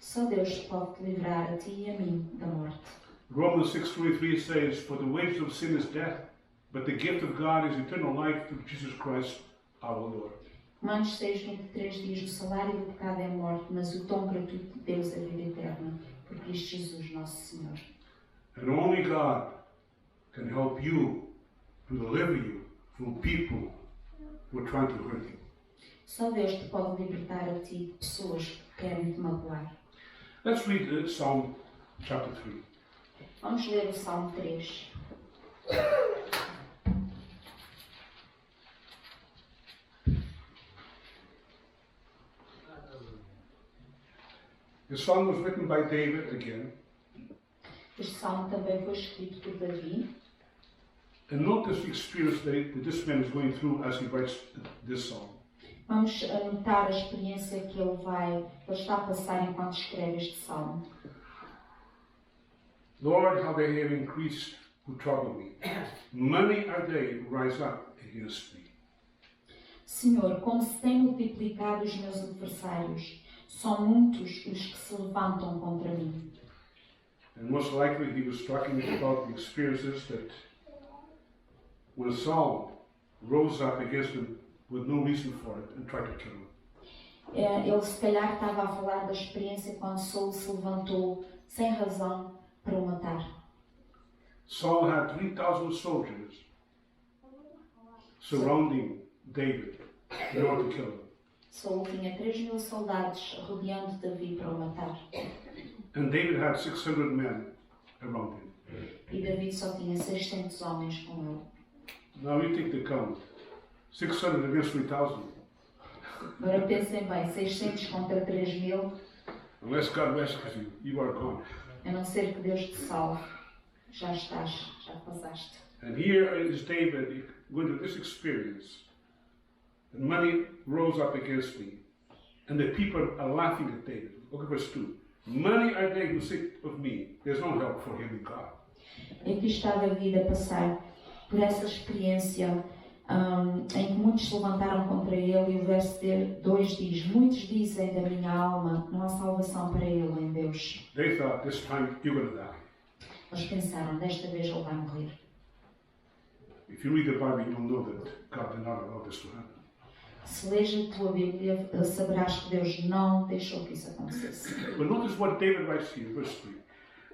Só Deus pode te livrar a ti e a mim da morte. Romans 6:23 says, "For the wages of sin is death, but the gift of God is eternal life through Jesus Christ our Lord." Romanos 6:23 diz, o salário do pecado é morte, mas o dom gratuito de Deus é vida eterna, por Cristo Jesus nosso Senhor. And only God can help you to deliver you from people who are trying to hurt you. Só Deus te pode libertar a ti de pessoas que querem te magoar. Let's read Psalm chapter 3. Vamos ler o Salmo 3. The psalm was written by David again. Este salmo também foi escrito por Davi. And notice the experience that this man is going through as he writes this psalm. Vamos notar a experiência que ele está a passar enquanto escreve este salmo. Lord, how they have increased who trouble me. Many are they who rise up against me. Senhor, como se têm multiplicado os meus adversários, são muitos os que se levantam contra mim. And most likely he was talking about the experiences that when Saul rose up against him with no reason for it and tried to kill him. Ele se calhar estava a falar da experiência quando Saul se levantou sem razão para o matar. Saul had 3,000 soldiers surrounding David in order to kill him. Saul tinha 3.000 soldados rodeando Davi para o matar. And David had 600 men around him. E Davi só tinha 600 homens com ele. Now you take the count. 600 against 3,000. Agora pensem bem, 600 contra 3.000, Unless God rescues you, you are gone. a não ser que Deus te salve. Já estás, já passaste. And here is David going through this experience. And money rose up against me. And the people are laughing at David. Look at verse 2. Many are they who say of me, there's no help for him in God. E aqui está Davi a passar por essa experiência em que muitos se levantaram contra ele, e o verso 2 diz: muitos dizem da minha alma, não há salvação para ele em Deus. They thought, this time you're going to die. Eles pensaram, desta vez ele vai morrer. If you read the Bible, you'll know that God did not allow this to happen. Se lês a tua Bíblia, saberás que Deus não deixou que isso acontecesse. But notice what David writes here, verse 3.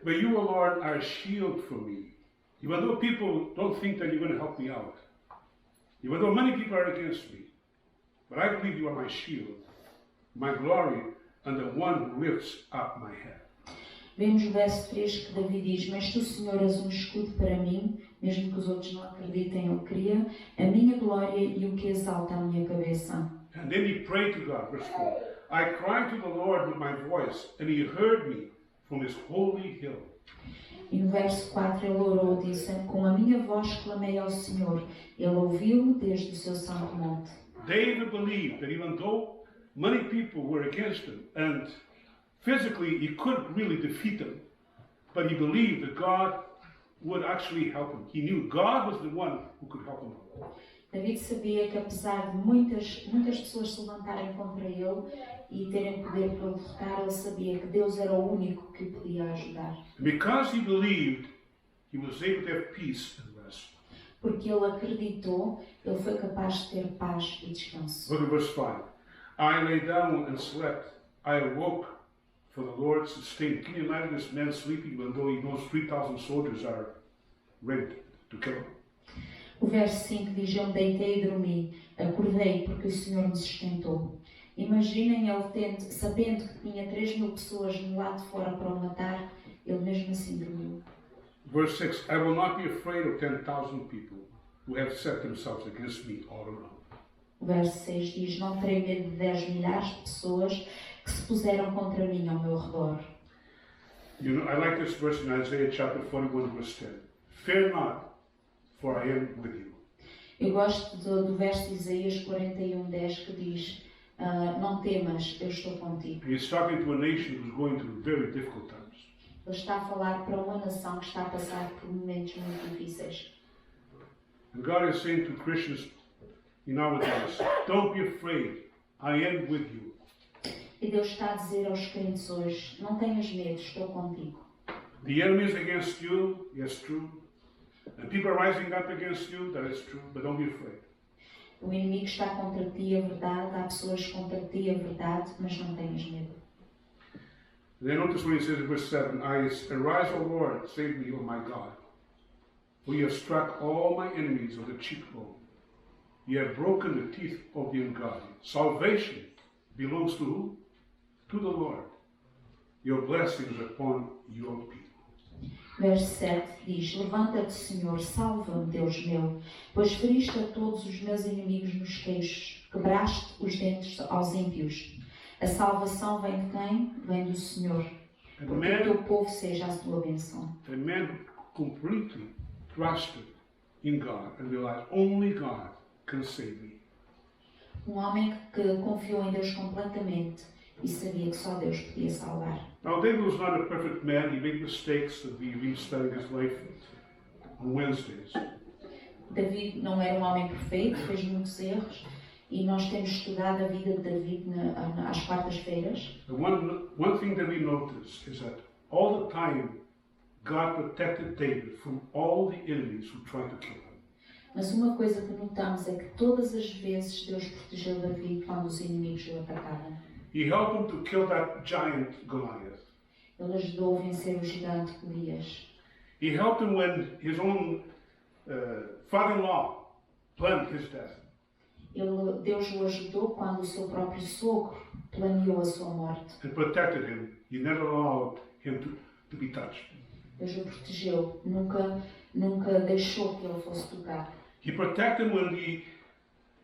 But you, O Lord, are a shield for me. Even though people don't think that you're going to help me out. Even though many people are against me. But I believe you are my shield, my glory, and the one who lifts up my head. Vemos o verso 3 que Davi diz: mas tu, Senhor, és um escudo para mim, mesmo que os outros não acreditem, ele cria, a minha glória e o que exalta a minha cabeça. And then he prayed to God, verse 4. I cried to the Lord with my voice, and he heard me from his holy hill. E no verso 4 ele orou, disse: com a minha voz clamei ao Senhor, ele ouviu-me desde o seu santo monte. David believed that even though many people were against him, and physically he couldn't really defeat them, but he believed that God would actually help him. He knew God was the one who could help him. David sabia que apesar de muitas pessoas se levantarem contra ele e terem poder para o derrotar, ele sabia que Deus era o único que o podia ajudar. And because he believed, he was able to have peace and rest. Porque ele acreditou, ele foi capaz de ter paz e descanso. Look at verse 5. I lay down and slept. I awoke, for the Lord sustained. Can you imagine this man sleeping even though he knows 3,000 soldiers are ready to kill him? O verso 5 diz: eu me deitei e dormi, acordei porque o Senhor me sustentou. Imaginem ele sabendo que tinha 3.000 pessoas no lado de fora para o matar, ele mesmo assim dormiu. Verse 6, I will not be afraid of 10,000 people who have set themselves against me all around. O verso 6 diz: não terei medo de 10 milhares de pessoas que se puseram contra mim ao meu redor. You know, I like this verse in Isaiah chapter 41, verse 10. Fear not, for I am with you. Eu gosto do verso de Isaías 41:10 que diz: não temas, eu estou contigo. He's talking to a nation who's going through very difficult times. Ele está a falar para uma nação que está a passar por momentos muito difíceis. And God is saying to Christians in our days, don't be afraid, I am with you. E Deus está a dizer aos crentes hoje: não tenhas medo, estou contigo. The enemy is against you, yes, true. And people are rising up against you, that is true, but don't be afraid. O inimigo está contra ti, é verdade. Há pessoas contra ti, é verdade, mas não tenhas medo. And then notice what he says in verse 7, Arise, O Lord, save me, O my God. For you have struck all my enemies on the cheekbone. You have broken the teeth of the ungodly. Salvation belongs to who? To the Lord. Your blessings upon your people. Verso 7 diz: levanta-te, Senhor, salva-me, Deus meu, pois feriste a todos os meus inimigos nos queixos, quebraste os dentes aos ímpios. A salvação vem de quem? Vem do Senhor. Porque o teu povo seja a tua bênção. A man who completely trusted in God and realized only God can save me. Um homem que confiou em Deus completamente e sabia que só Deus podia salvar. Now, David was not a perfect man. He made mistakes that we read studying his life on Wednesdays. David não era um homem perfeito, fez muitos erros, e nós temos estudado a vida de David às quartas-feiras. The one thing that we notice is that all the time God protected David from all the enemies who tried to kill him. Mas uma coisa que notamos é que todas as vezes Deus protegeu Davi quando os inimigos o atacavam. He helped him to kill that giant Goliath. Ele ajudou a vencer o gigante Golias. He helped him when his own father-in-law planned his death. Deus o ajudou quando o seu próprio sogro planeou a sua morte. And protected him. He never allowed him to be touched. Deus o protegeu, nunca deixou que ele fosse tocado. He protected him when the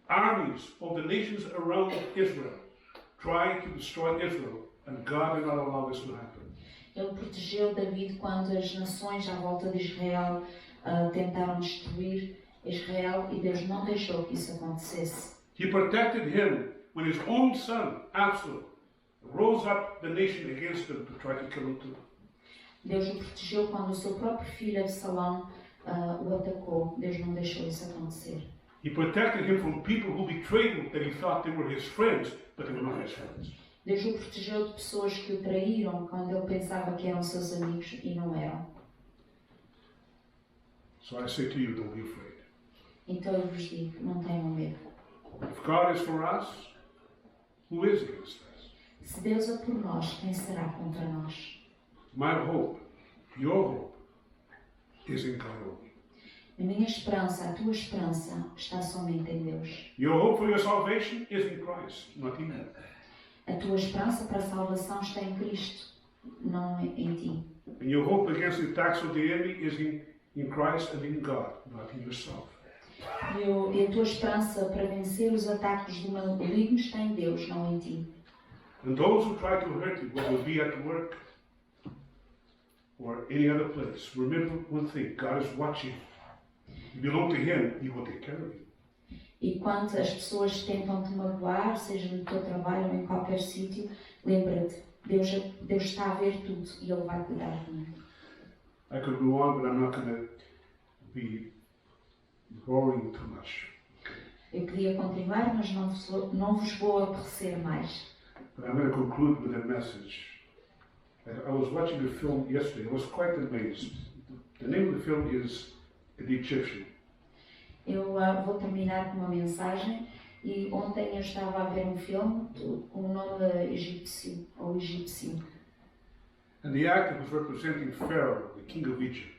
armies of the nations around Israel tried to destroy Israel, and God did not allow this to happen. Ele protegeu David quando as nações à volta de Israel tentaram destruir Israel e Deus não deixou que isso acontecesse. He protected him when his own son, Absalom, rose up the nation against him to try to kill him too. Deus o protegeu quando o seu próprio filho Absalão o atacou. Deus não deixou isso acontecer. He protected him from people who betrayed him, that he thought they were his friends, but they were not his friends. Deus o protegeu de pessoas que o traíram quando ele pensava que eram seus amigos e não eram. So I say to you, don't be afraid. Então eu vos digo, não tenham medo. If God is for us, who is against us? Se Deus é por nós, quem será contra nós? My hope, your hope, is in God only. A minha esperança, a tua esperança, está somente em Deus. Your hope for your salvation is in Christ, not in you. A tua esperança para a salvação está em Cristo, não em ti. And your hope against the attacks of the enemy is in Christ and in God, not in yourself. E a tua esperança para vencer os ataques do maligno está em Deus, não em ti. And those who try to hurt you, whether it be at work or any other place, remember one thing, God is watching. You belong to Him, He will take care of you. E quando as pessoas tentam te magoar, seja no teu trabalho ou em qualquer sítio, lembra-te, Deus está a ver tudo e Ele vai cuidar de mim. I could go on, but I'm not going to be boring too much. Eu queria continuar, mas não vos vou aborrecer mais. But I'm going to conclude with a message. I was watching a film yesterday. I was quite amazed. The name of the film is The Egyptian. Eu vou terminar com uma mensagem e ontem eu estava a ver um filme com o nome egípcio, ou egípcio. And the actor was representing Pharaoh, the king of Egypt.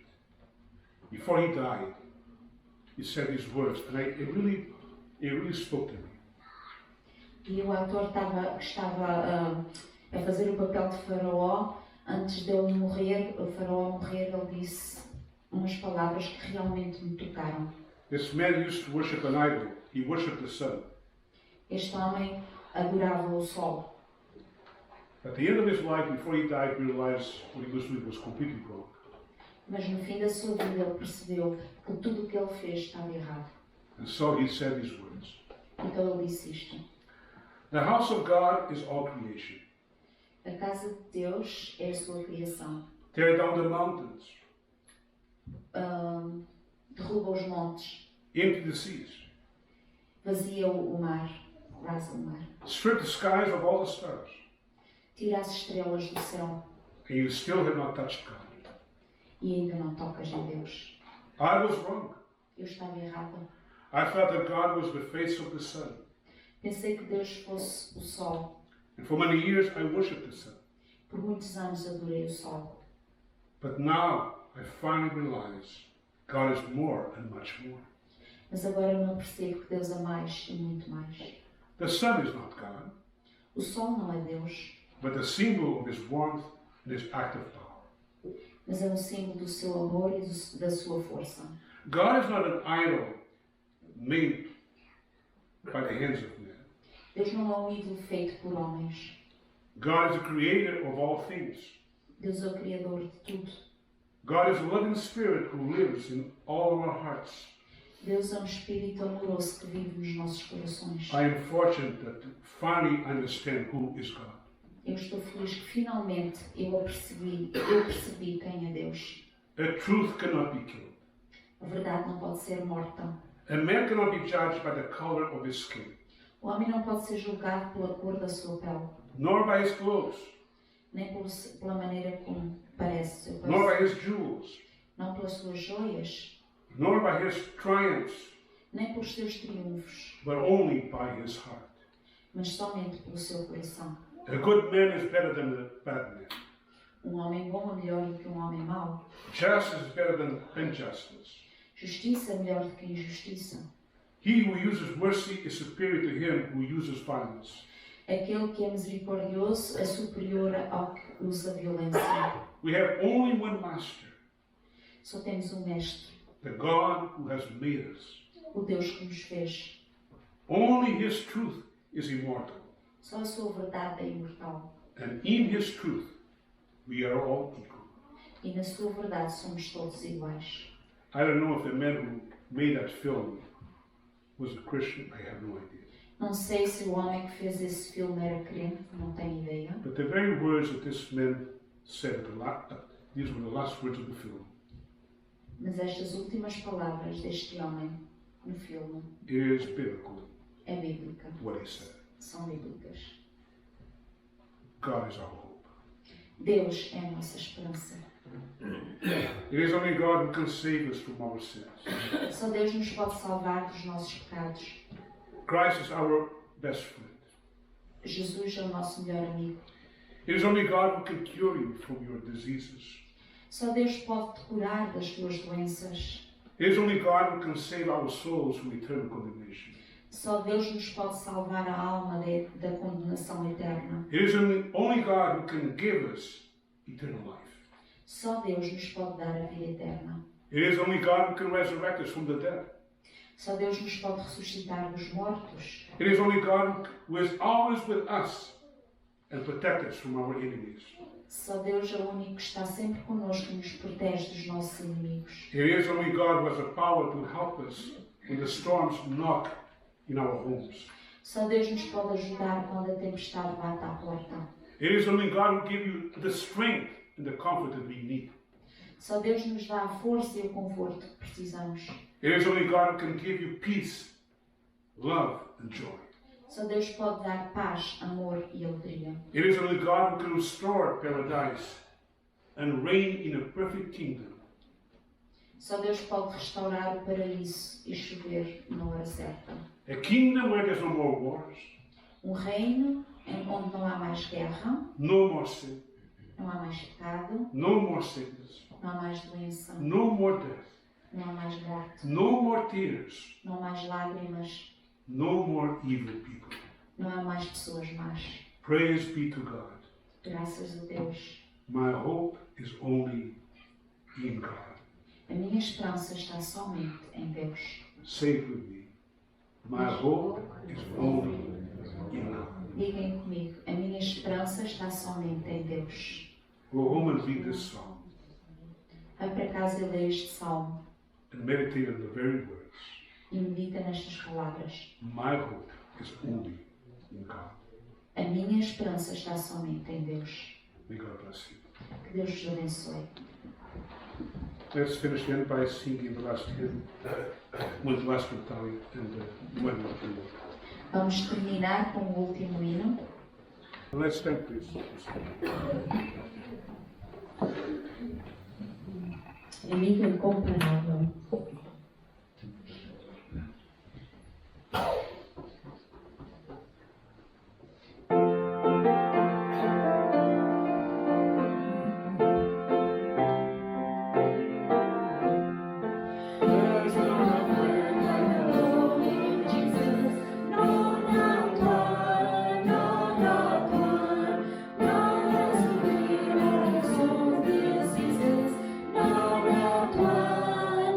Before he died, he said these words, and it really spoke to me. E o ator estava a fazer o papel de Faraó. Antes dele morrer, o Faraó morrer, ele disse umas palavras que realmente me tocaram. This man used to worship an idol. He worshipped the sun. Este homem adorava o sol. At the end of his life, before he died, he realized what he was doing was completely wrong. Mas no fim da sua vida ele percebeu que tudo o que ele fez estava errado. And so he said these words. Então ele disse isto. The house of God is all creation. A casa de Deus é a sua criação. Tear down the mountains, Derruba os montes, empty the seas, vazia o mar, rasa o mar. strip the skies of all the stars, Tira as estrelas do céu and you still have not touched God. e ainda não tocas em Deus. I was wrong. Eu estava errada. I thought that God was the face of the sun. Pensei que Deus fosse o sol. And for many years, I worshipped the sun. Por muitos anos adorei o sol. But now, I finally realize God is more and much more. Mas agora eu não percebo que Deus é mais e muito mais. The sun is not God, O sol não é Deus, but the symbol of His warmth and His active power. mas é um símbolo do seu amor e da sua força. God is not an idol made by the hands of men. Deus não é um ídolo feito por homens. God is the creator of all things. Deus é o Criador de tudo. God is a loving spirit who lives in all of our hearts. Deus é um Espírito amoroso que vive nos nossos corações. I am fortunate that to finally understand who is God. Eu estou feliz que finalmente eu percebi quem é Deus. A truth cannot be killed. A verdade não pode ser morta. A man cannot be judged by the color of his skin, O homem não pode ser julgado pela cor da sua pele, nor by his clothes. nem pela maneira como parece, nor by his jewels, não pelas suas joias, nor by his triumphs, nem pelos seus triunfos, but only by his heart. mas somente pelo seu coração. A good man is better than a bad man. Homem bom é melhor do que homem mau. Justice is better than injustice. Justiça é melhor do que injustiça. He who uses mercy is superior to him who uses violence. Aquele que é misericordioso é superior ao que usa violência. We have only one master, Só temos um mestre, the God who has made us. o Deus que nos fez. Only his truth is immortal, Só a sua verdade é imortal. and in his truth we are all equal. E na sua verdade somos todos iguais. I don't know if the man who made that film was a Christian. I have no idea. Não sei se o homem que fez esse filme era crente, não tenho ideia. But the very words that this man said, these were the last words of the film. Mas estas últimas palavras deste homem no filme It is biblical, é bíblica, what he said. são bíblicas. God is our hope. Deus é a nossa esperança. It is only God who can save us from our sins. Só Deus nos pode salvar dos nossos pecados. Christ is our best friend. Jesus é o nosso melhor amigo. It is only God who can cure you from your diseases. Só Deus pode te curar das tuas doenças. It is only God who can save our souls from eternal condemnation. Só Deus nos pode salvar a alma da condenação eterna. It is only God who can give us eternal life. Só Deus nos pode dar a vida eterna. It is only God who can resurrect us from the dead. Só Deus nos pode ressuscitar dos mortos. It is only God who is always with us and protect us from our enemies. Só Deus é o único que está sempre connosco e nos protege dos nossos inimigos. It is only God who has the power to help us when the storms knock in our homes. Só Deus nos pode ajudar quando a tempestade bate à porta. It is only God who gives you the strength and the comfort that we need. Só Deus nos dá a força e o conforto que precisamos. It is only God who can give you peace, love, and joy. Só Deus pode dar paz, amor e alegria. It is only God who can restore paradise and reign in a perfect kingdom. Só Deus pode restaurar o paraíso e chover na hora certa. A kingdom where there's no more wars, Um reino onde não há mais guerra, no more sin, não há mais pecado, no more sickness, não há mais doença, no more death, não há mais morte, no more tears, não há mais lágrimas, no more evil people. não há mais pessoas más. Praise be to God. Graças a Deus. My hope is only in God. A minha esperança está somente em Deus. Say it with me. My hope is only in God. Digam comigo, a minha esperança está somente em Deus. Go home and read this psalm Vai para casa e lê este salmo and meditate on the very words. e medita nestas palavras. My hope is only in God. A minha esperança está somente em Deus. May God bless you. Que Deus vos abençoe. Let's finish then by singing the last hymn with the last battalion and the one of the Vamos terminar com o último hino. Let's stand, please. Amigo incomparável.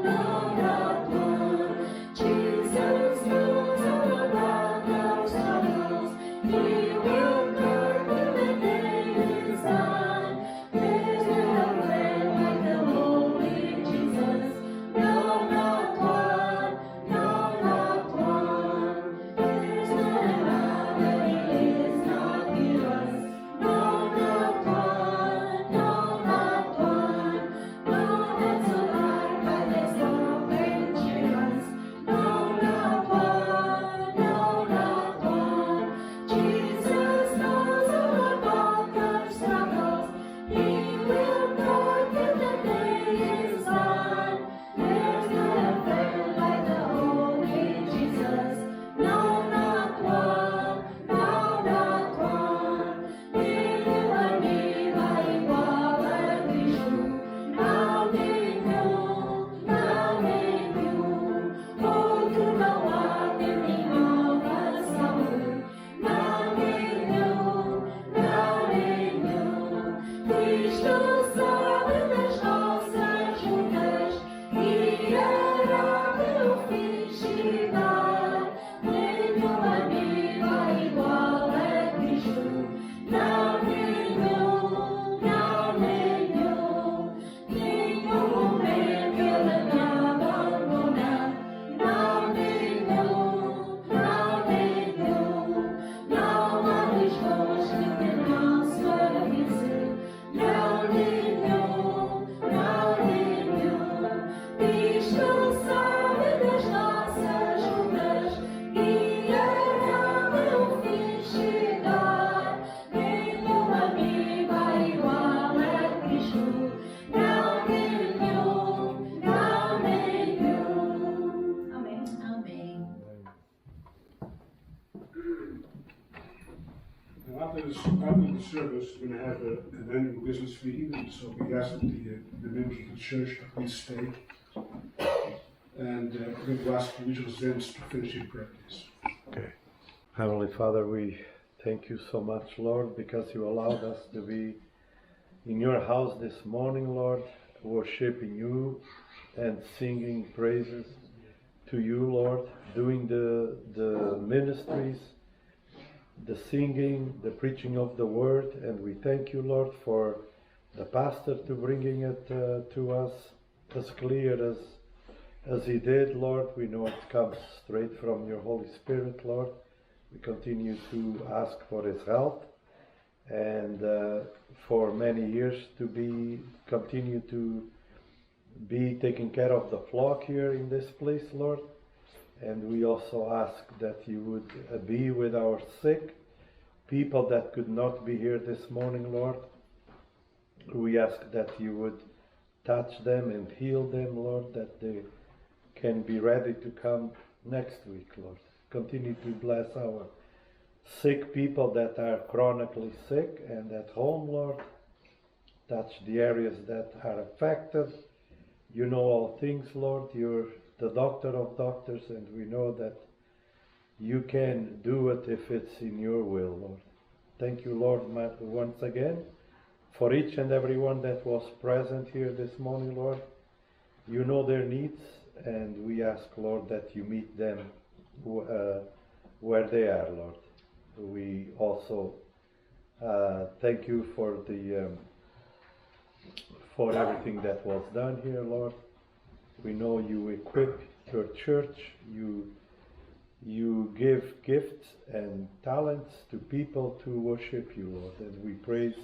No, the service, we're going to have an annual business meeting, and so we ask that the members of the church to please stay. And we will ask the regional Zens to finish in prayer, please. Okay. Heavenly Father, we thank you so much, Lord, because you allowed us to be in your house this morning, Lord, worshiping you and singing praises to you, Lord, doing the ministries, the singing, the preaching of the word, and we thank you, Lord, for the pastor to bringing it to us as clear as he did, Lord. We know it comes straight from your Holy Spirit, Lord. We continue to ask for his help and for many years to continue to be taking care of the flock here in this place, Lord. And we also ask that you would be with our sick people that could not be here this morning, Lord. We ask that you would touch them and heal them, Lord, that they can be ready to come next week, Lord. Continue to bless our sick people that are chronically sick and at home, Lord. Touch the areas that are affected. You know all things, Lord. You're the doctor of doctors, and we know that you can do it if it's in your will, Lord. Thank you, Lord, once again for each and every one that was present here this morning, Lord. You know their needs, and we ask, Lord, that you meet them where they are, Lord. We also thank you for for everything that was done here, Lord. We know you equip your church, you give gifts and talents to people to worship you, Lord. And we praise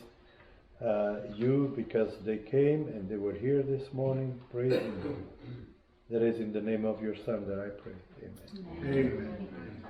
you because they came and they were here this morning praising you. That is in the name of your Son that I pray. Amen. Amen.